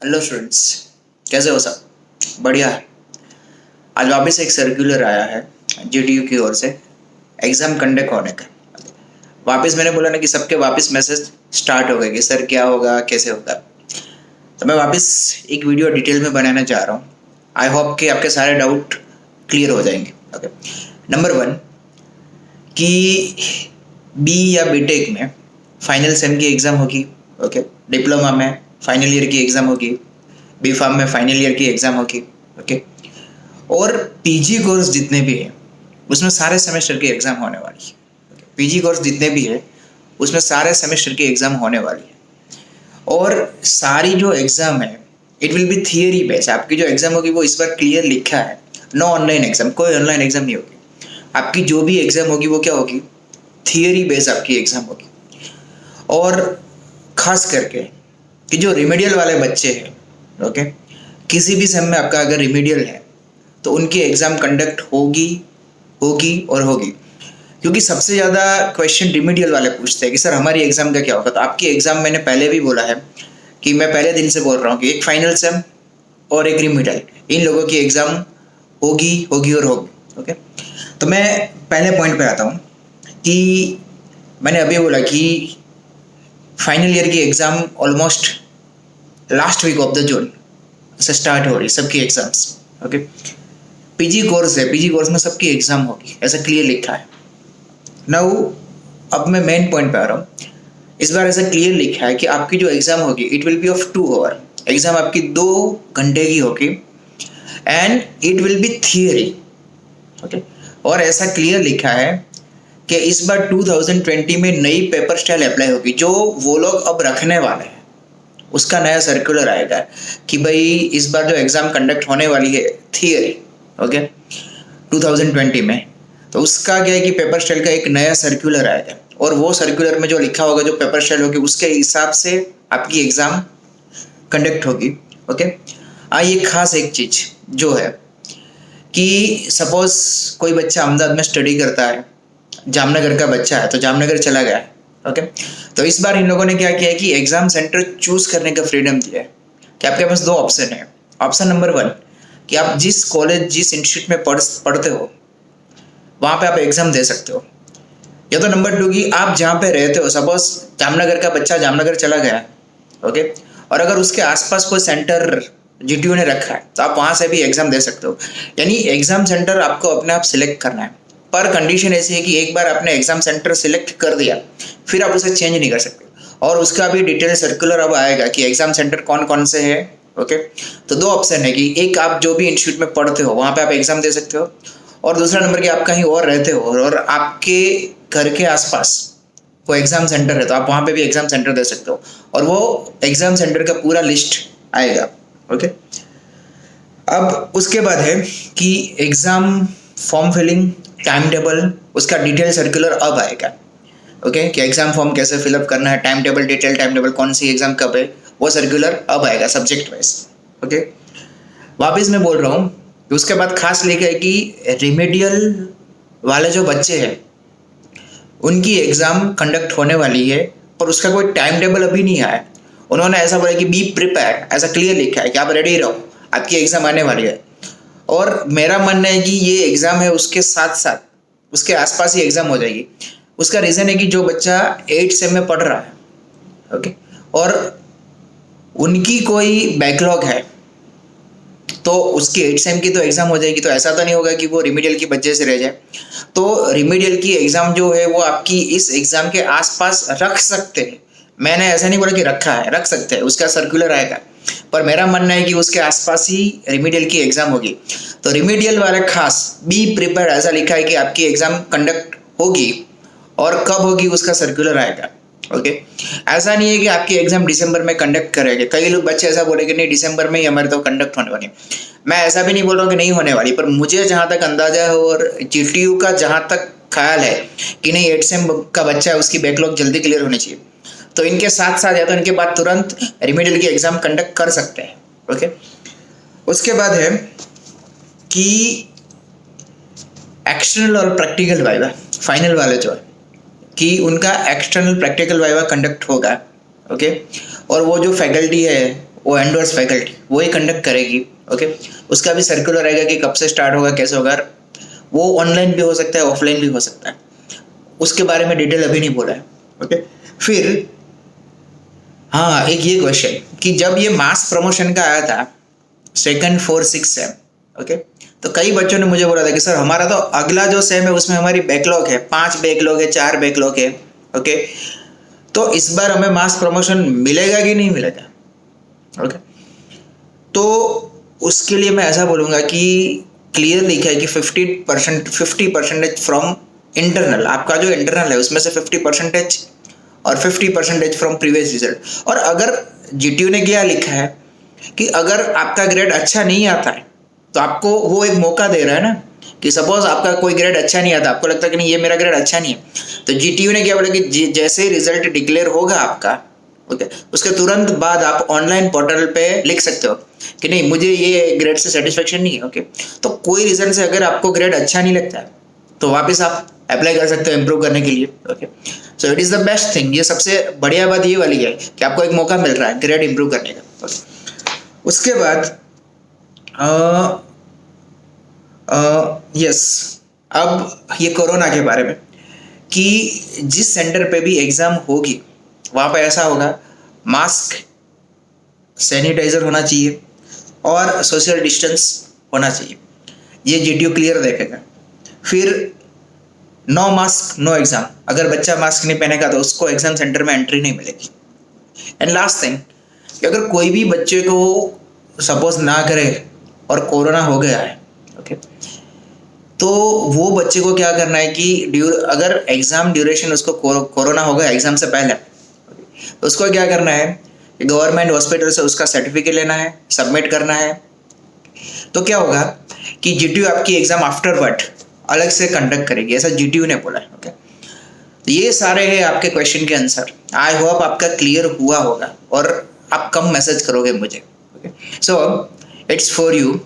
Hello students, कैसे हो सब? बढ़िया है। आज वापस एक सर्कुलर आया है जीटीयू की ओर से एग्ज़ाम कंडक्ट होने का। वापस मैंने बोला ना कि सबके वापस मैसेज स्टार्ट हो गए कि सर क्या होगा, कैसे होगा। तो मैं वापस एक वीडियो डिटेल में बनाना चाह रहा हूँ। आई होप कि आपके सारे डाउट क्लियर हो जाएंगे। ओके, नंबर वन कि बी या बीटेक में फाइनल सेम की एग्ज़ाम होगी। ओके, डिप्लोमा में फाइनल ईयर की एग्ज़ाम होगी, बी फार्म में फाइनल ईयर की एग्ज़ाम होगी। ओके, और पीजी कोर्स जितने भी हैं उसमें सारे सेमेस्टर की एग्ज़ाम होने वाली है। पीजी कोर्स जितने भी है उसमें सारे सेमेस्टर की एग्ज़ाम होने वाली है। और सारी जो एग्ज़ाम है it will be theory based. आपकी जो एग्ज़ाम होगी वो इस बार क्लियर लिखा है, नो ऑनलाइन एग्ज़ाम, कोई ऑनलाइन एग्ज़ाम नहीं होगी। आपकी जो भी एग्ज़ाम होगी वो क्या होगी, थियरी बेस्ड आपकी एग्ज़ाम होगी। और ख़ास करके कि जो रिमेडियल वाले बच्चे हैं, ओके, किसी भी सेम में आपका अगर रिमेडियल है तो उनकी एग्ज़ाम कंडक्ट होगी होगी और होगी। क्योंकि सबसे ज़्यादा क्वेश्चन रिमेडियल वाले पूछते हैं कि सर हमारी एग्ज़ाम का क्या होगा। तो आपकी एग्ज़ाम मैंने पहले भी बोला है कि मैं पहले दिन से बोल रहा हूँ कि एक फाइनल सेम और एक रिमेडियल, इन लोगों की एग्ज़ाम होगी होगी और होगी। ओके, तो मैं पहले पॉइंट पे आता हूँ कि मैंने अभी बोला कि फाइनल ईयर की exam almost last week of the June से स्टार्ट हो रही सबकी एग्ज़ाम्स। ओके, पीजी कोर्स है, पीजी कोर्स में सबकी एग्ज़ाम होगी, ऐसा क्लियर लिखा है। नाउ अब मैं मेन पॉइंट पे आ रहा हूँ। इस बार ऐसा क्लियर लिखा है कि आपकी जो एग्ज़ाम होगी it will be of 2 hour. Exam आपकी 2 घंटे की होगी and it will be theory. Okay, और ऐसा क्लियर लिखा है कि इस बार 2020 में नई पेपर स्टाइल अप्लाई होगी, जो वो लोग अब रखने वाले हैं। उसका नया सर्कुलर आएगा कि भाई इस बार जो एग्ज़ाम कंडक्ट होने वाली है थियरी, ओके, 2020 में, तो उसका क्या है कि पेपर स्टाइल का एक नया सर्कुलर आएगा और वो सर्कुलर में जो लिखा होगा, जो पेपर स्टाइल होगी उसके हिसाब से आपकी एग्ज़ाम कंडक्ट होगी। ओके, ये खास एक चीज़ जो है कि सपोज कोई बच्चा अहमदाबाद में स्टडी करता है, जामनगर का बच्चा है तो जामनगर चला गया है। ओके, तो इस बार इन लोगों ने क्या किया है कि एग्ज़ाम सेंटर चूज करने का फ्रीडम दिया है कि आपके पास 2 ऑप्शन है। ऑप्शन नंबर 1 कि आप जिस कॉलेज जिस इंस्टीट्यूट में पढ़ते हो वहाँ पे आप एग्ज़ाम दे सकते हो, या तो नंबर 2 कि आप जहाँ पे रहते हो, सपोज जामनगर का बच्चा जामनगर चला गया, ओके, और अगर उसके आसपास कोई सेंटर जीटीयू ने रखा है तो आप वहाँ से भी एग्ज़ाम दे सकते हो। यानी एग्ज़ाम सेंटर आपको अपने आप सिलेक्ट करना है, पर कंडीशन ऐसी है कि एक बार आपने एग्ज़ाम सेंटर सिलेक्ट कर दिया फिर आप उसे चेंज नहीं कर सकते। और उसका भी डिटेल सर्कुलर अब आएगा कि एग्ज़ाम सेंटर कौन कौन से है। ओके, तो 2 ऑप्शन है कि एक आप जो भी इंस्टीट्यूट में पढ़ते हो वहाँ पे आप एग्ज़ाम दे सकते हो, और दूसरा नंबर कि आप कहीं और रहते हो और आपके घर के आसपास कोई एग्ज़ाम सेंटर है तो आप वहाँ पे भी एग्ज़ाम सेंटर दे सकते हो, और वो एग्ज़ाम सेंटर का पूरा लिस्ट आएगा। ओके, अब उसके बाद है कि exam form filling time table, उसका डिटेल सर्कुलर अब आएगा। ओके, कि एग्ज़ाम फॉर्म कैसे फिलअप करना है, time table, detail time table, कौन सी एग्ज़ाम कब है, वो सर्कुलर अब आएगा सब्जेक्ट वाइज। ओके, वापस मैं बोल रहा हूँ कि उसके बाद खास लिखा है कि रिमेडियल वाले जो बच्चे हैं उनकी एग्ज़ाम कंडक्ट होने वाली है, पर उसका कोई टाइम टेबल अभी नहीं आया। उन्होंने ऐसा बोला कि बी प्रिपेयर, ऐसा क्लियर लिखा है कि आप रेडी रहो, आपकी एग्ज़ाम आने वाली है। और मेरा मानना है कि ये एग्ज़ाम है उसके साथ साथ उसके आसपास ही एग्ज़ाम हो जाएगी। उसका रीज़न है कि जो बच्चा 8 सेम में पढ़ रहा है, ओके, और उनकी कोई बैकलॉग है तो उसकी 8 सेम की तो एग्ज़ाम हो जाएगी। तो ऐसा तो नहीं होगा कि वो रिमीडियल की वजह से रह जाए। तो रिमीडियल की एग्ज़ाम जो है वो आपकी इस एग्ज़ाम के आसपास रख सकते हैं। मैंने ऐसा नहीं बोला कि रखा है, रख सकते हैं, उसका सर्कुलर आएगा, पर मेरा मानना है कि उसके आसपास ही रिमीडियल की एग्ज़ाम होगी। तो रिमीडियल वाले खास बी प्रिपेयर ऐसा लिखा है कि आपकी एग्ज़ाम कंडक्ट होगी और कब होगी उसका सर्कुलर आएगा। ओके, ऐसा नहीं है कि आपकी एग्जाम दिसंबर में कंडक्ट करेंगे। कई लोग बच्चे ऐसा बोलेंगे नहीं दिसंबर में ही हमारे तो कंडक्ट होने वाली। मैं ऐसा भी नहीं बोल रहा हूँ कि नहीं होने वाली, पर मुझे जहाँ तक अंदाजा है और जीटीयू का जहाँ तक ख्याल है कि नहीं 8 सेम का बच्चा है उसकी बैकलॉग जल्दी क्लियर होनी चाहिए, तो इनके साथ साथ या तो इनके बाद तुरंत रिमीडियल की एग्जाम कंडक्ट कर सकते हैं। ओके, उसके बाद है कि एक्सटर्नल और प्रैक्टिकल वाइवा, फाइनल वाले जो है कि उनका एक्सटर्नल प्रैक्टिकल वाइवा कंडक्ट होगा। ओके, और वो जो फैकल्टी है वो एंडोर्स फैकल्टी वो ही कंडक्ट करेगी। ओके, उसका भी सर्कुलर रहेगा कि कब से स्टार्ट होगा, कैसे होगा। वो ऑनलाइन भी हो सकता है, ऑफलाइन भी हो सकता है, उसके बारे में डिटेल अभी नहीं बोला है। ओके, फिर हाँ, एक ये क्वेश्चन कि जब ये मास प्रमोशन का आया था सेकंड 4 6 सेम, ओके, तो कई बच्चों ने मुझे बोला था कि सर हमारा तो अगला जो सेम है उसमें हमारी बैकलॉग है, 5 बैकलॉग है, 4 बैकलॉग है। ओके, तो इस बार हमें मास प्रमोशन मिलेगा कि नहीं मिलेगा। ओके, तो उसके लिए मैं ऐसा बोलूँगा कि क्लियर लिखा है कि 50% फ्रॉम इंटरनल, आपका जो इंटरनल है उसमें से 50% और 50% फ्रॉम प्रीवियस रिजल्ट। और अगर जीटीयू ने क्या लिखा है कि अगर आपका ग्रेड अच्छा नहीं आता है तो आपको वो एक मौका दे रहा है ना, कि सपोज आपका कोई ग्रेड अच्छा नहीं आता, आपको लगता है कि नहीं ये मेरा ग्रेड अच्छा नहीं है, तो जीटीयू ने क्या बोला कि जैसे ही रिजल्ट डिक्लेयर होगा आपका, ओके, उसके तुरंत बाद आप ऑनलाइन पोर्टल पे लिख सकते हो कि नहीं मुझे ये ग्रेड से सेटिस्फेक्शन नहीं है। ओके, तो कोई रीजन से अगर आपको ग्रेड अच्छा नहीं लगता है तो वापस आप अप्लाई कर सकते हो इम्प्रूव करने के लिए। Okay, so it is the best thing. ये सबसे बढ़िया बात ये वाली है कि आपको एक मौका मिल रहा है ग्रेड इम्प्रूव करने का। उसके बाद यस, अब ये कोरोना के बारे में कि जिस सेंटर पे भी एग्ज़ाम होगी वहाँ पे ऐसा होगा, मास्क, सैनिटाइजर होना चाहिए और सोशल डिस्टेंस होना चाहिए। ये जीटीयू क्लियर देखेगा। फिर नो मास्क नो एग्ज़ाम, अगर बच्चा मास्क नहीं पहनेगा तो उसको एग्ज़ाम सेंटर में एंट्री नहीं मिलेगी। एंड लास्ट थिंग कि अगर कोई भी बच्चे को सपोज ना करे और कोरोना हो गया है, ओके, तो वो बच्चे को क्या करना है कि अगर एग्ज़ाम ड्यूरेशन उसको कोरोना हो गया एग्ज़ाम से पहले, तो उसको क्या करना है कि गवर्नमेंट हॉस्पिटल से उसका सर्टिफिकेट लेना है, सबमिट करना है। तो क्या होगा कि जीटीयू आपकी एग्ज़ाम आफ्टरवर्ड अलग से कंडक्ट करेगी, ऐसा जीटीयू ने बोला है। ओके, तो ये सारे हैं आपके क्वेश्चन के आंसर। आई होप आपका क्लियर हुआ होगा और आप कम मैसेज करोगे मुझे। Okay, so it's for you.